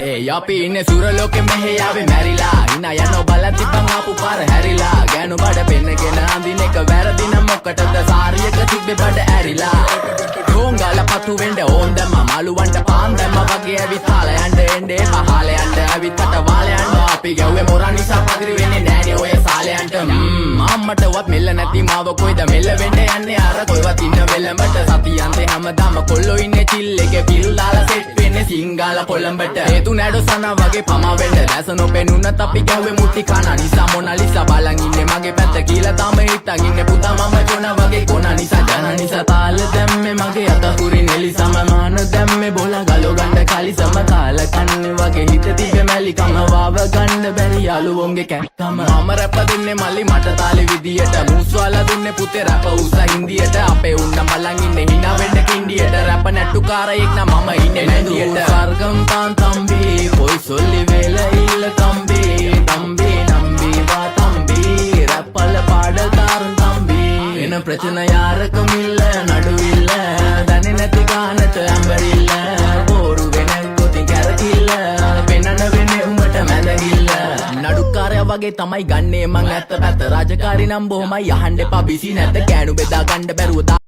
ඒ අපි ඉන්නේ සුරලෝකෙ මෙහෙ ආවේ මැරිලා හිනා යනෝ බලන් තිබ්බන් ආපු පාර හැරිලා ගෑනු බඩ පෙන්නගෙන අඳින එක වැරදි නම් මොකටද සාරියක තිබ්බේ බඩ ඇරිලා ඩෝංගල පතු වෙන්න ඕන් දැම්ම මාළුවන්ට පාන් දැම්ම වගේ ඇවිත් තාල යන්න එන්නේ පහල යන්න ඇවිත් අට වාල යන්න අපි ගැව්වේ මොරා නිසා පදිරි වෙන්නේ නෑනේ ඔය සාලයන්ට අම්මටවත් මෙල්ල නැති මාව කොයිද මෙල්ල වෙන්න යන්නේ අර කොයිවත් ඉන්න වෙලමට සතියන්තේ හැමදාම කොල්ලෝ ඉන්නේ චිල් එකේ පිල් දාලා සෙට් වෙන්නේ සිංගාල කොළඹට හේතු නැඩෝ සන වගේ පමා වෙන්න දැස නොපෙනුනත් අපි ගැව්වේ මුටි කන නිසා මොනාලිසා බලන් ඉන්නේ මගේ පැත්ත කියලා තාම හිටන් ඉන්නේ පුතා මම ජොන වගේ කොන නිසා ජන නිසා තාල දැම්මේ මගේ අතකුරි නෙලි සමමාන දැම්මේ බොල ගලෝ ගන්න කලි සම කාල කන්නේ වගේ හිත තිබෙ මැලි කම වාව ගන්න බැරි යාළුවෝන්ගේ කැක්කම මම රැප දෙන්නේ මල්ලි මට තාලේ විදියට මූස්වාලා දුන්නේ පුතේ රැප උසා හින්දියට අපේ උන්න බලන් ඉන්නේ hina වෙන්න කින්ඩියට රැප නැට්ටු කාරයෙක් නම් මම ඉන්නේ නැන්දියට සර්ගම් පාන් තම්බි පොයි සොල්ලි වේල ඉල්ල තම්බි තම්බි නම්බි වා තම්බි රැප්පල පාඩල් තාරුන් තම්බි එන ප්‍රචන යාරකම ඉල්ල නඩුවිල්ල දන්නේ නැති ගානට අඹරිල්ල බෝරු වෙන කොතින් කැරකිල්ල පෙන්නන වෙන්නේ උඹට මැදගිල්ල නඩුකාරයා වගේ තමයි ගන්නේ මං ඇත්ත පැත්ත රාජකාරී නම් බොහොමයි අහන්න එපා බිසි නැත කෑනු බෙදා ගන්න බැරුව